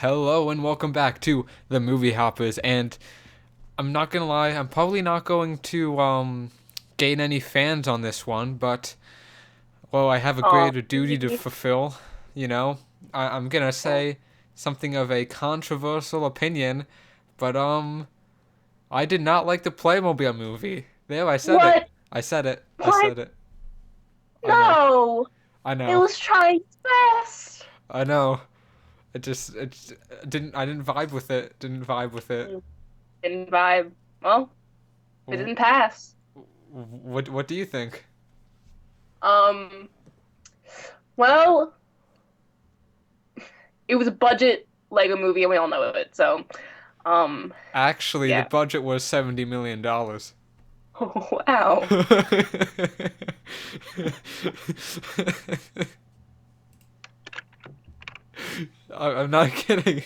Hello and welcome back to the Movie Hoppers. And I'm not gonna lie, I'm probably not going to gain any fans on this one, but well, I have a Oh, greater duty to fulfill. You know, I'm gonna say something of a controversial opinion, but I did not like the Playmobil movie. There, I said it. what? I said it. I What? said it. I know. No! I It know. was trying its best. I know. It didn't. I didn't vibe with it. Didn't vibe with it. Didn't vibe. Well, it didn't pass. What do you think? Um, well, it was a budget Lego movie, and we all know it. So, um, Actually, the yeah. budget was $70 million. Wow. I'm not kidding.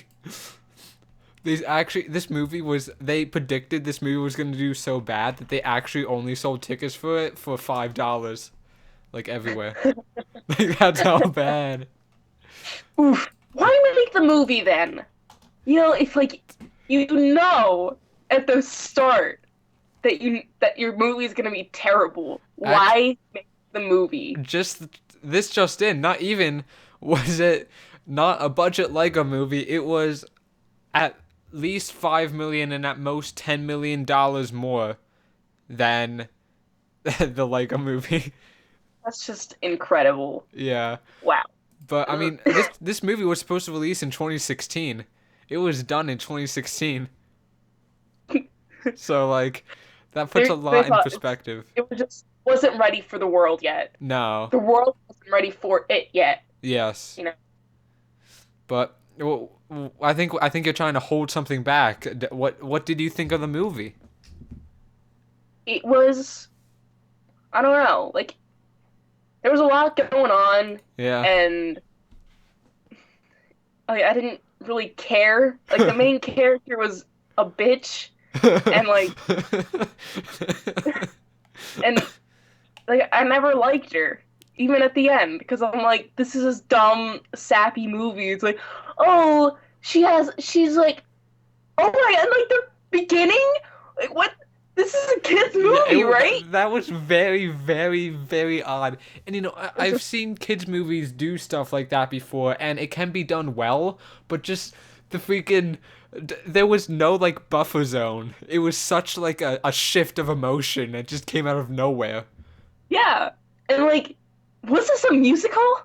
This movie was. They predicted this movie was going to do so bad that they actually only sold tickets for it for $5, like everywhere. Like that's how bad. Oof. Why make the movie then? If you know at the start that your movie is gonna be terrible, Act why make the movie? just this just in. Not even was it not a budget Lego movie. It was at least 5 million and at most $10 million more than the Lego movie. That's just incredible. Yeah, Wow. but I mean, this movie was supposed to release in 2016. It was done in 2016, so like that puts a They lot in thought perspective. it was just wasn't ready for the world yet. No, The world wasn't ready for it yet. yes, You know, but well, I think you're trying to hold something back. What did you think of the movie? it was I don't know, like there was a lot going on, Yeah. and like I didn't really care. Like the main character was a bitch, and and like I never liked her, even at the end, because I'm like, this is this dumb, sappy movie. It's like, oh, she's like, oh my god, like the beginning, like what? This is a kids Yeah, movie, right? that was very, very, very odd. And It's I've just seen kids movies do stuff like that before, and it can be done well, but just the freaking there was no like buffer zone. It was such like a shift of emotion. It just came out of nowhere. yeah, and like, was this a musical?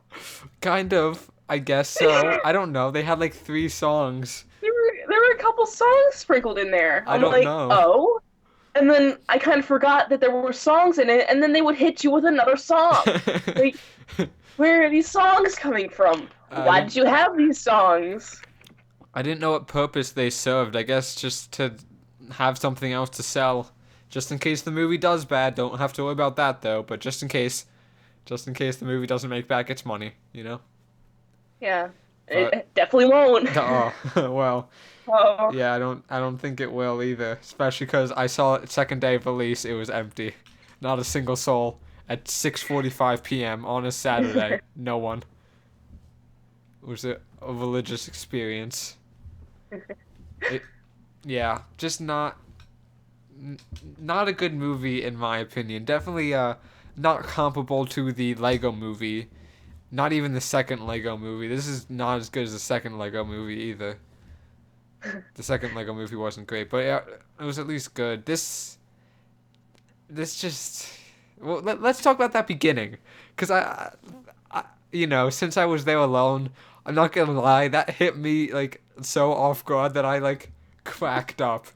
Kind of, I guess so. I don't know. They had like three songs. There were a couple songs sprinkled in there. I I'm don't like, know. oh. And then I kind of forgot that there were songs in it, and then they would hit you with another song. Like, where are these songs coming from? I Why didn't did you have these songs? I didn't know what purpose they served. I guess just to have something else to sell. Just in case the movie does bad, don't have to worry about that though, but just in case the movie doesn't make back its money, you know? Yeah, But it definitely won't. oh, well, Oh, yeah, I don't think it will either, especially cuz I saw it second day of release, it was empty. Not a single soul at 6:45 p.m. on a Saturday. No one. It was a religious experience. It yeah, just not a good movie in my opinion. Definitely not comparable to the Lego movie. Not even the second Lego movie. This is not as good as the second Lego movie either. The second Lego movie wasn't great, but yeah, it was at least good. This just well, let's talk about that beginning, cuz since I was there alone, I'm not gonna lie, that hit me like so off guard that I like cracked up.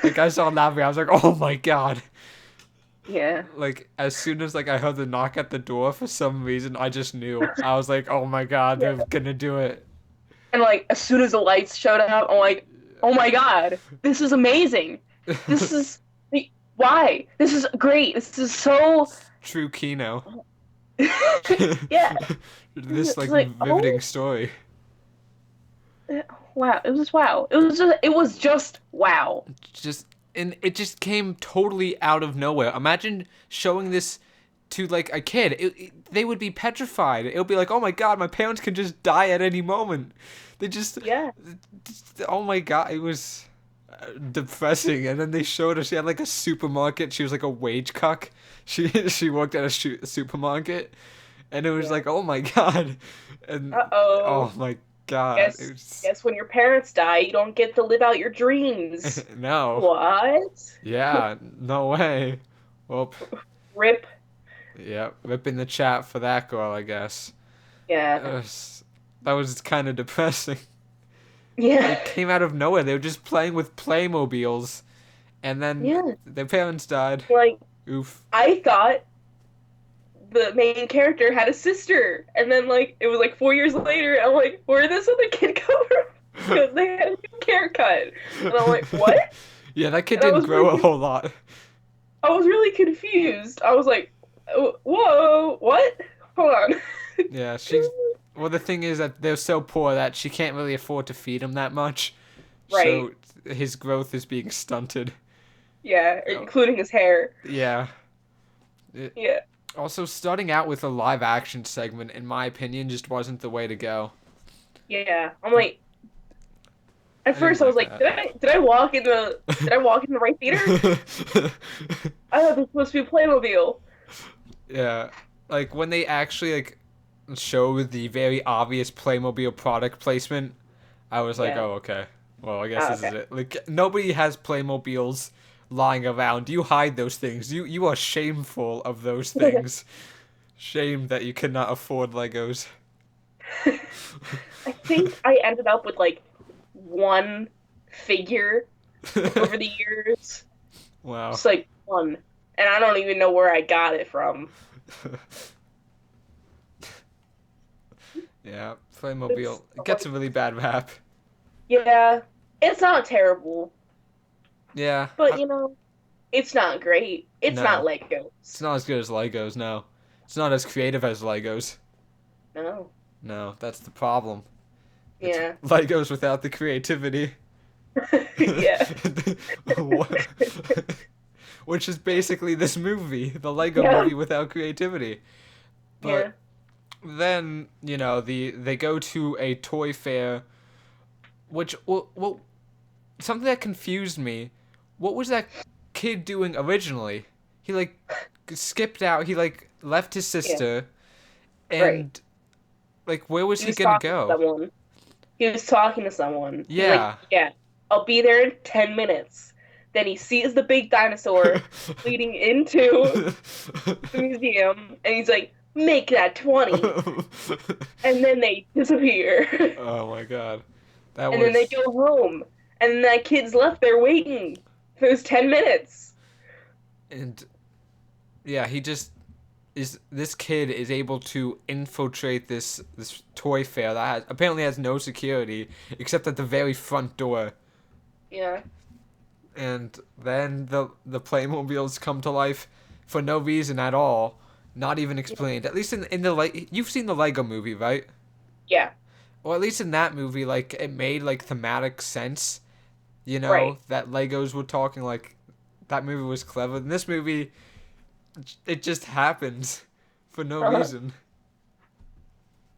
Like I saw that, I was like, oh my god. yeah. Like as soon as like I heard the knock at the door, for some reason I just knew. I was like, oh my god, Yeah. they're gonna do it. And like, as soon as the lights showed up, I'm like, oh my God, this is amazing. This is why? This is great. This is so, True Kino. yeah. This It's like like, riveting story. wow. It was just wow. It was just wow. Just and it just came totally out of nowhere. Imagine showing this to like a kid. They would be petrified. It would be like, oh my god, my parents can just die at any moment. They just, Yeah. oh my god, it was depressing. And then they showed her she had like a supermarket. She was like a wage cuck. She worked at a supermarket, and it was Yeah. like, oh my god, and Uh-oh. oh my god, it Guess was guess when your parents die, you don't get to live out your dreams. no, What? yeah, no way. Well, Rip. yeah, ripping the chat for that girl, I guess. Yeah. That was kind of depressing. Yeah. It came out of nowhere. They were just playing with Playmobiles, and then Yeah. their parents died. Like Oof. I thought the main character had a sister, and then like it was like 4 years later, I'm like, where did this other kid come from? Because they had a new haircut, and I'm like, what? Yeah, that kid And I didn't was grow a really, whole lot. I was really confused. I was like, whoa, what? Hold on. Yeah, she's. Well, the thing is that they're so poor that she can't really afford to feed him that much, Right. so his growth is being stunted. Yeah, Oh, including his hair. yeah. It, Yeah. also, starting out with a live action segment, in my opinion, just wasn't the way to go. Yeah. I'm like, at I didn't first I was like like, that. did I walk in the right theater? I thought this was supposed to be Playmobil. Yeah, like when they actually like show the very obvious Playmobil product placement, I was like, Yeah. oh okay, well I guess Oh, this is okay. it. Like nobody has Playmobils lying around. You hide those things. You are shameful of those things. Shame that you cannot afford Legos. I think I ended up with like one figure over the years. Wow. Just like one. And I don't even know where I got it from. Yeah, It's Playmobil. It gets like, a really bad rap. yeah, it's not terrible, Yeah, but it's not great. It's not no, it's Legos. not as good as Legos. No, it's not as creative as Legos. No. No, that's the problem. It's Yeah. Legos without the creativity. Yeah. Which is basically this movie, the Lego Yeah. movie without creativity. Yeah. But then, they go to a toy fair, which well something that confused me. What was that kid doing originally? He like skipped out. He like left his Yeah. sister, Right. and like where was He he was gonna talking to go? someone. He was talking to someone. He's like, Yeah. yeah, I'll be there in 10 minutes. Then he sees the big dinosaur leading into the museum, and he's like, make that 20. And then they disappear. Oh my god. That And then they was go home. And then that kid's left there waiting for those 10 minutes. and yeah, he just is this kid is able to infiltrate this toy fair that apparently has no security except at the very front door. Yeah. And then the Playmobiles come to life for no reason at all, not even explained. At least in the like you've seen the Lego movie, right? Yeah. Or at least in that movie, like it made like thematic sense. Right. That Legos were talking like that movie was clever. In this movie, it just happens for no Uh-huh. reason.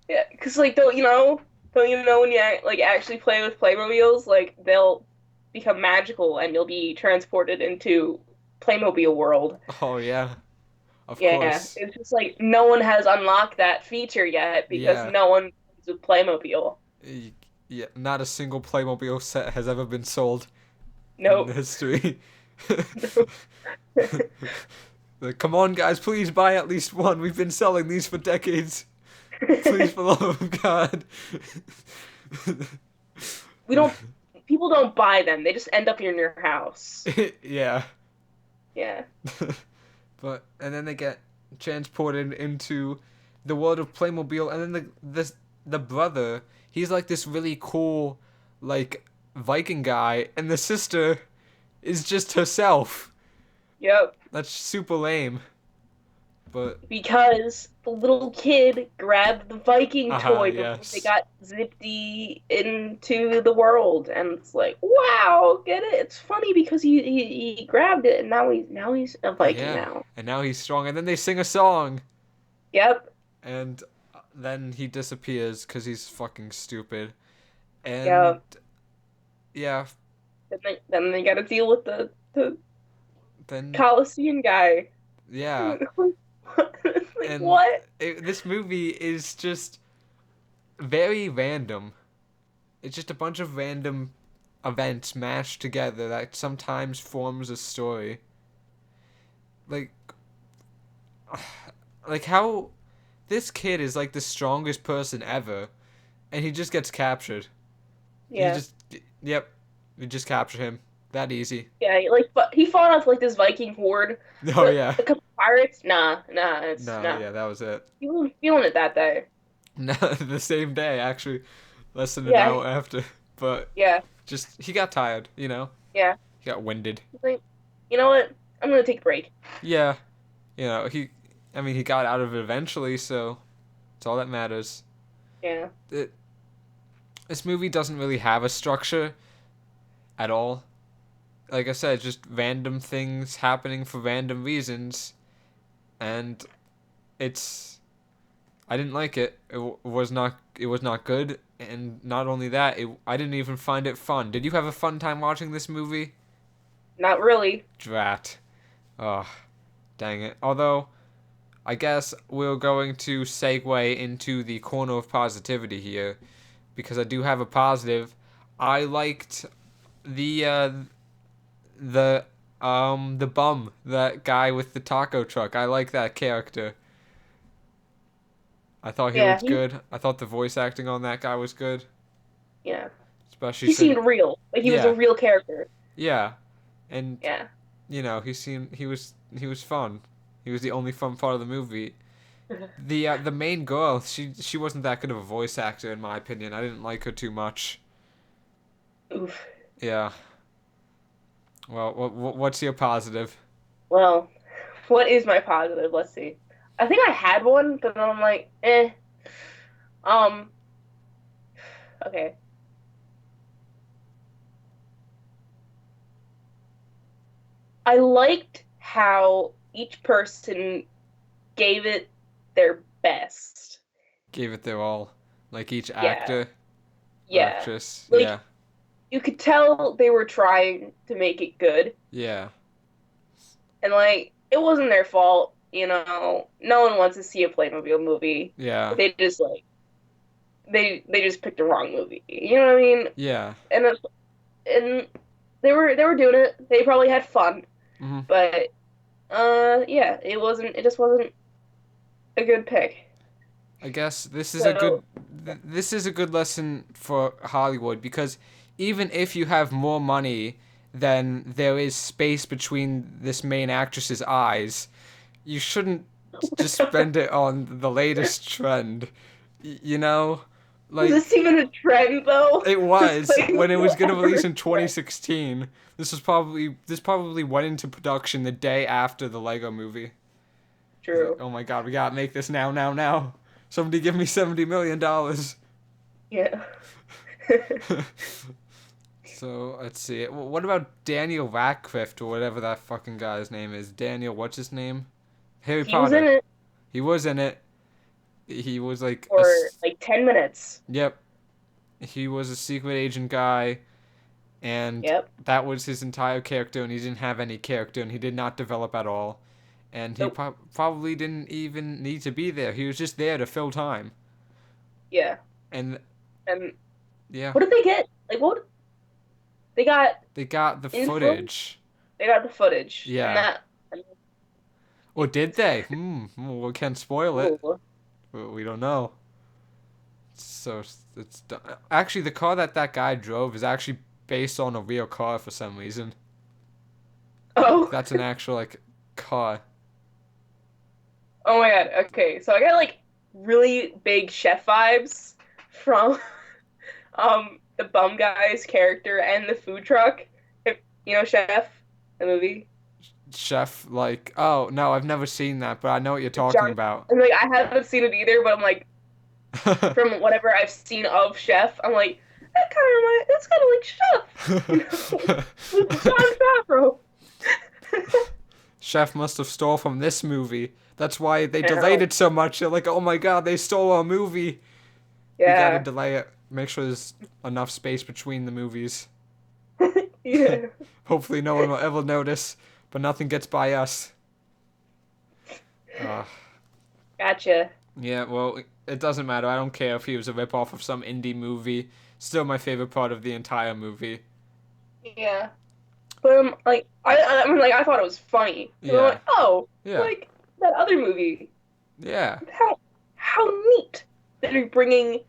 Yeah. Because, like, don't you know when you like actually play with Playmobiles, like, they'll become magical and you'll be transported into Playmobil world. Oh yeah, of Yeah, course. it's just like no one has unlocked that feature yet because Yeah. no one plays with Playmobil. Yeah, not a single Playmobil set has ever been sold in Nope. history. Like, come on, guys, please buy at least one. We've been selling these for decades. Please, for the love of God. We don't. People don't buy them. They just end up in your house. Yeah. Yeah. And then they get transported into the world of Playmobil, and then the brother, he's like this really cool, like Viking guy, and the sister is just herself. Yep. That's super lame. But Because the little kid grabbed the Viking toy before they yes, got zipped into the world, and it's like, wow, get it? It's funny because he grabbed it, and now he's a Viking yeah. now. And now he's strong, and then they sing a song, Yep. and then he disappears because he's fucking stupid. And Yeah. yeah, Then they got to deal with the then Coliseum guy. yeah, Like and what? this movie is just very random. It's just a bunch of random events mashed together that sometimes forms a story. Like like how this kid is like the strongest person ever and he just gets captured. He Yeah. just yep, we just capture him. That easy. Yeah, but he fought off like this Viking horde, Oh but yeah. a couple pirates, nah, it's No, nah. yeah, that was it. He wasn't feeling it that day. No, the same day actually, less than an Yeah, hour after. But yeah, just he got tired, yeah. He got winded. He's like, you know what? I'm gonna take a break. Yeah, he I mean, he got out of it eventually, so it's all that matters. Yeah, It, this movie doesn't really have a structure at all. Like I said, just random things happening for random reasons, and it's I didn't like it. It was not good, and not only that, I didn't even find it fun. Did you have a fun time watching this movie? not really. Drat. Oh, dang it. Although I guess we're going to segue into the corner of positivity here because I do have a positive. I liked the the the bum, that guy with the taco truck. I like that character. I thought he Yeah, was good. I thought the voice acting on that guy was good, yeah. especially He since seemed real. Like he was a yeah, real character. yeah, and Yeah. he was fun. He was the only fun part of the movie. The main girl, she wasn't that good of a voice actor in my opinion. I didn't like her too much. Oof. Yeah. Well, what's your positive? Well, what is my positive? Let's see. I think I had one, but then I'm like, eh. Um. Okay. I liked how each person gave it their best. Gave it their all. Like each Yeah, actor or yeah. actress. Like Yeah. you could tell they were trying to make it good, Yeah. and like it wasn't their fault. No one wants to see a Playmobil movie. Yeah. They just like they just picked the wrong movie. You know what I mean? Yeah. And and they were doing it. They probably had fun, hmm but yeah, it just wasn't a good pick. I guess So this is a good lesson for Hollywood because even if you have more money than there is space between this main actress's eyes, you shouldn't just spend it on the latest trend. You know, was like this even a trend though? it Was was when it was Playmobil gonna ever a release in trend? 2016. This probably went into production the day after the Lego movie. It's like, True. oh my god, we gotta make this now, now, now. Somebody give me $70 million. Yeah. So let's see. What about Daniel Radcliffe or whatever that fucking guy's name is? Daniel, what's his name? Harry He was in Potter. it He was in it. He was like a. for like 10 minutes. Yep. He was a secret agent guy, and Yep. that was his entire character, and he didn't have any character, and he did not develop at all. And he Nope. probably didn't even need to be there. He was just there to fill time. Yeah. And And yeah, what did they get? Like what? They got they got the info. footage. They got the footage, and Yeah. that. And, Or did they? We can't spoil it. ooh. We don't know. So actually the car that guy drove is actually based on a real car for some reason. Like Oh. that's an actual like car. Oh my God. Okay, so I got like really big chef vibes from the bum guy's character and the food truck. If you know Chef, the movie. Chef like oh no, I've never seen that, but I know what you're talking John, about. and like I haven't seen it either, but I'm like from whatever I've seen of Chef, I'm like that's kind of like Chef, with John Favreau. Chef must have stole from this movie. That's why they I delayed know. it so much. They're like, oh my god, they stole our movie. We gotta Yeah, delay it. make sure there's enough space between the movies. Yeah. Hopefully, no one will ever notice, but nothing gets by us. Uh, Gotcha. yeah, well, it doesn't matter. I don't care if he was a ripoff of some indie movie. Still my favorite part of the entire movie. Yeah. But I mean, like, I thought it was funny because I'm Yeah, like, oh, yeah, like that other movie. yeah. How neat that they're bringing.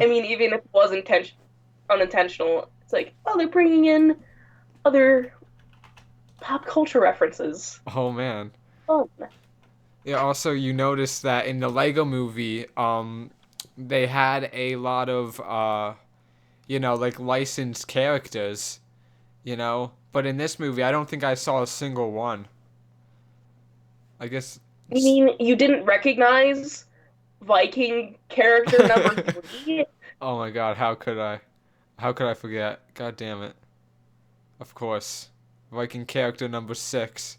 I mean, even if it was unintentional, it's like, oh, they're bringing in other pop culture references. Oh man. Fun. Yeah, also you notice that in the Lego movie, they had a lot of like licensed characters, But in this movie, I don't think I saw a single one. I guess You just mean you didn't recognize Viking character number three? Oh my god, how could I? How could I forget? God damn it. Of course. Viking character number 6.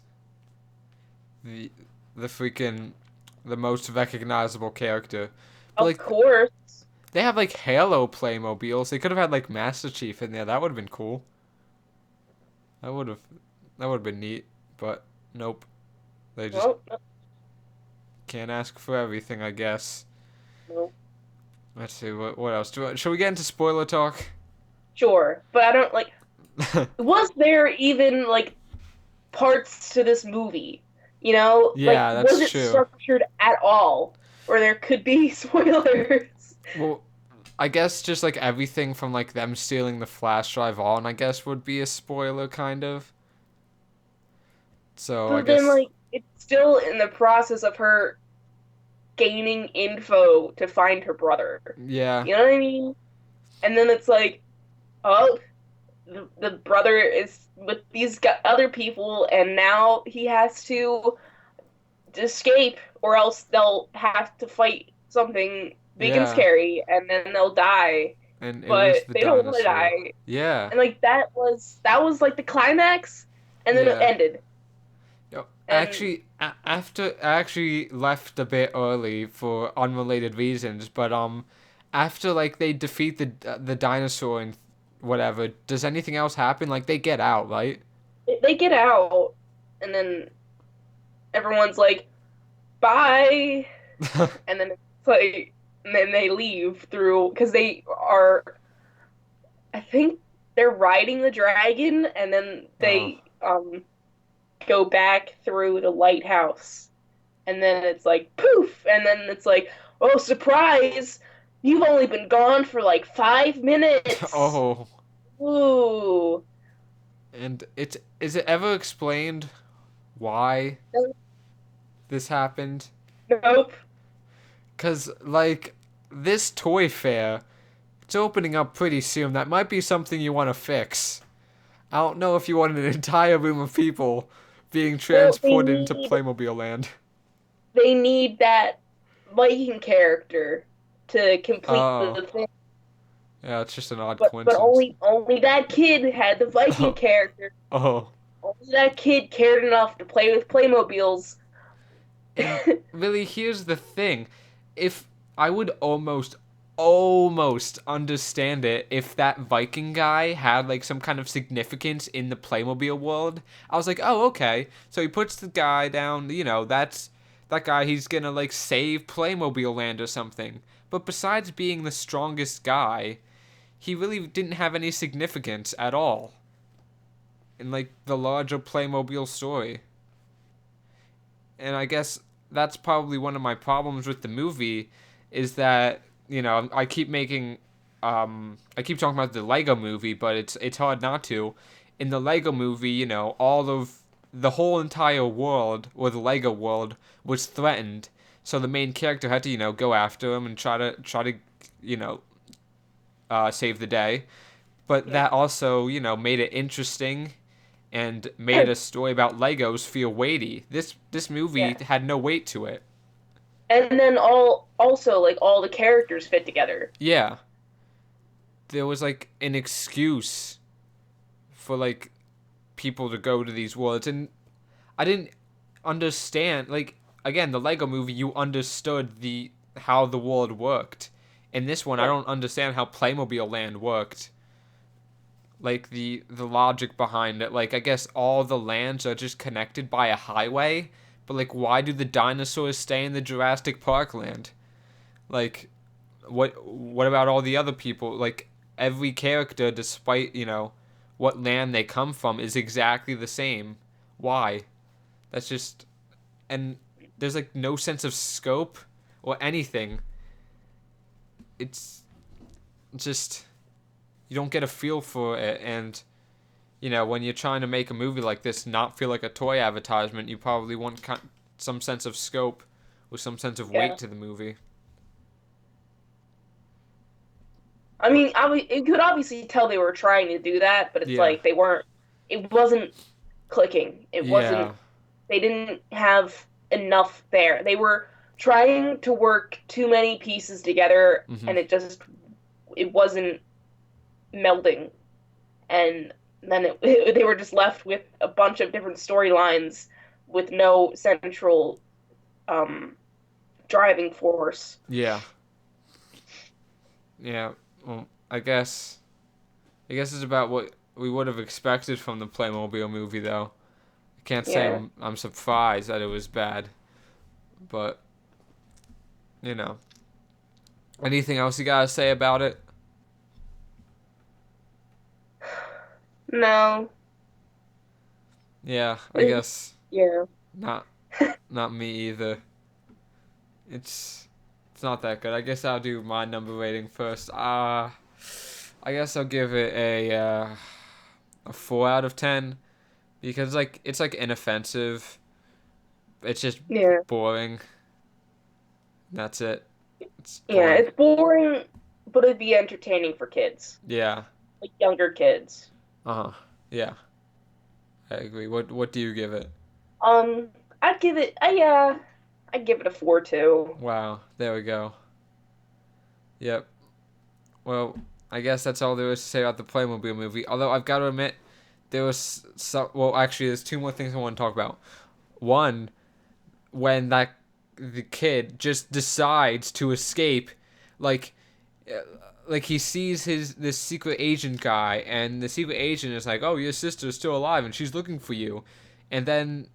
The the freaking the most recognizable character. But Of like course. they have like Halo Playmobiles. They could have had like Master Chief in there. That would have been cool. That would have that would have been neat, but nope. They just Well, can't ask for everything, I guess. no. Let's see what else. Should we get into spoiler talk? Sure, but I don't like. Was there even like parts to this movie? You know, like Yeah, was that's it true. structured at all, where there could be spoilers? Well, I guess just like everything from like them stealing the flash drive on, I guess would be a spoiler kind of. So I But then, guess like, it's still in the process of her gaining info to find her brother. yeah, You know what I mean? And then it's like, oh, the brother is with these other people, and now he has to escape, or else they'll have to fight something big and yeah, scary, and then they'll die. and it was But the they don't want to dinosaur. die, Yeah, and like that was like the climax, and then it yeah. ended. Yo, And after I actually left a bit early for unrelated reasons, but after like they defeat the dinosaur and whatever, does anything else happen? Like they get out, right? they get out, and then everyone's like, "Bye," and then it's like, and then they leave through because they are. I think they're riding the dragon, and then Oh, they go back through the lighthouse, and then it's like poof, and then it's like, oh surprise, you've only been gone for like 5 minutes. oh, Ooh. and is it ever explained why this happened? Nope. Cause like this toy fair, it's opening up pretty soon. That might be something you want to fix. I don't know if you want an entire room of people being Well, transported into Playmobil Land. they need that Viking character to complete Oh, the thing. yeah, it's just an odd But coincidence. only that kid had the Viking character. Oh, Only that kid cared enough to play with Playmobiles. and really, here's the thing. If I would almost understand it if that Viking guy had like some kind of significance in the Playmobil world. I was like, oh, okay. So he puts the guy down, that guy, he's gonna like save Playmobil Land or something. But besides being the strongest guy, he really didn't have any significance at all in like the larger Playmobil story. And I guess that's probably one of my problems with the movie is that I keep talking about the Lego movie, but it's hard not to. In the Lego movie, all of the whole entire world or the Lego world was threatened, so the main character had to go after him and try to you know save the day. But Yeah. that also made it interesting and made a story about Legos feel weighty. This movie Yeah. had no weight to it. And then also like all the characters fit together. Yeah, there was like an excuse for like people to go to these worlds, and I didn't understand. Like again, the Lego movie, you understood the how the world worked. In this one, I Yeah. don't understand how Playmobil Land worked. Like the logic behind it. Like I guess all the lands are just connected by a highway, but like why do the dinosaurs stay in the Jurassic Park land? Like what about all the other people? Like every character, despite, what land they come from, is exactly the same. Why? That's just, and there's like no sense of scope or anything. It's just, you don't get a feel for it, and when you're trying to make a movie like this not feel like a toy advertisement, you probably want some sense of scope or some sense of Yeah. weight to the movie. I But mean, you could obviously tell they were trying to do that, but it's yeah, like they weren't. It wasn't clicking. It wasn't. yeah, They didn't have enough there. They were trying to work too many pieces together, hmm, and it wasn't melding. And then they were just left with a bunch of different storylines with no central um, driving force. yeah, yeah. Well, I guess it's about what we would have expected from the Playmobil movie, though. I can't say Yeah. I'm surprised that it was bad, but you know. Anything else you gotta say about it? No. Yeah, I guess Yeah. not. Not me either. It's it's not that good. I guess I'll do my number rating first. I guess I'll give it a 4 out of 10 because like it's like inoffensive. It's just Yeah. boring. That's it. It's Yeah. boring. It's boring, but it'd be entertaining for kids, Yeah. like younger kids. Uh-huh. Yeah. I agree. What do you give it? Um, I'd give it. I'd give it a 4 too. Wow. There we go. Yep. Well, I guess that's all there is to say about the Playmobil movie. Although I've got to admit, there was some. Well, actually, there's two more things I want to talk about. One, when the kid just decides to escape, like, uh, like he sees this secret agent guy, and the secret agent is like, "Oh, your sister's still alive, and she's looking for you," and then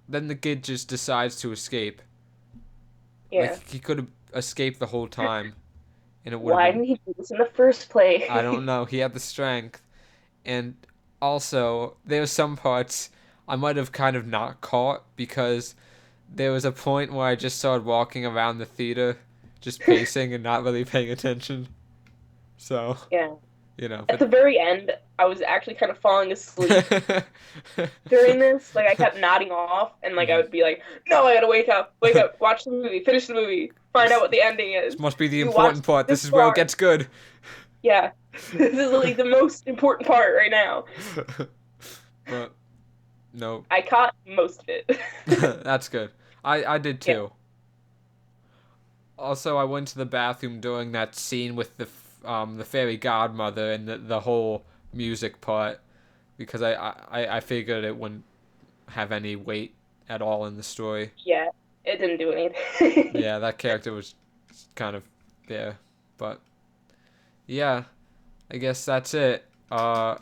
the kid just decides to escape. Yeah. Like he could have escaped the whole time, and it would have Why been. didn't he do this in the first place? I don't know. He had the strength. And also, there were some parts I might have kind of not caught because there was a point where I just started walking around the theater, just pacing and not really paying attention. So, Yeah. At but the very end, I was actually kind of falling asleep during this. Like I kept nodding off, and like I Mhm. would be like, "No, I gotta wake up, watch the movie, finish the movie, find out this what the ending this is. must be the You watched important part. this This is where it far, gets good. yeah. This is like the most important part right now. But no, I caught most of it. that's good. I did Yeah, too. Also, I went to the bathroom during that scene with the fairy godmother and the whole music part because I figured it wouldn't have any weight at all in the story. yeah. It didn't do anything. Yeah, that character was kind of there, but yeah, I guess that's it. Yeah.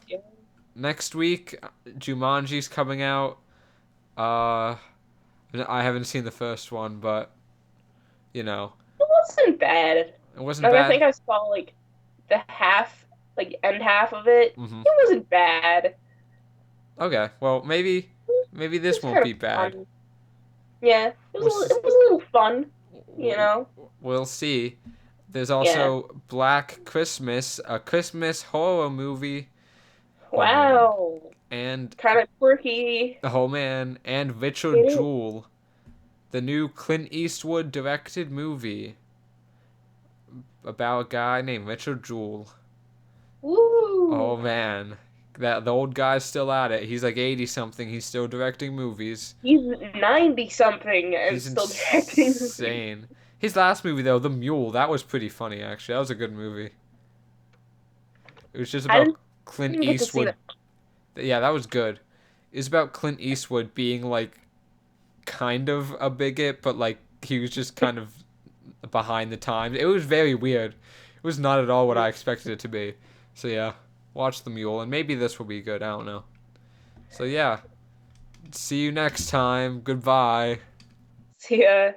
Next week, Jumanji's coming out. Uh, I haven't seen the first one, but you know, It wasn't bad. it wasn't Like I bad. think I saw like the half, like end half of it. Mm-hmm. It wasn't bad. Okay, well maybe It this was won't kind of be bad. fun. Yeah, We'll it was a little fun, you we'll, know. we'll see. There's Yeah. also Black Christmas, a Christmas horror movie. Oh man, Wow. and Kind of quirky. oh man, and It Richard is. Jewell, the new Clint Eastwood directed movie about a guy named Richard Jewell. Oh Woo. man, that the old guy's still at it. He's like 80 something. He's still directing movies. He's 90 something and He's still directing movies. insane. His last movie though, The Mule, that was pretty funny actually. That was a good movie. It was just I about didn't Clint even get to see Eastwood. that. Yeah, that was good. It was about Clint Eastwood being like kind of a bigot, but like he was just kind of behind the times. It was very weird. was not at all what I expected it to be. So yeah, watch The Mule, and maybe this will be good. I don't know. So yeah, see you next time. Goodbye. See ya.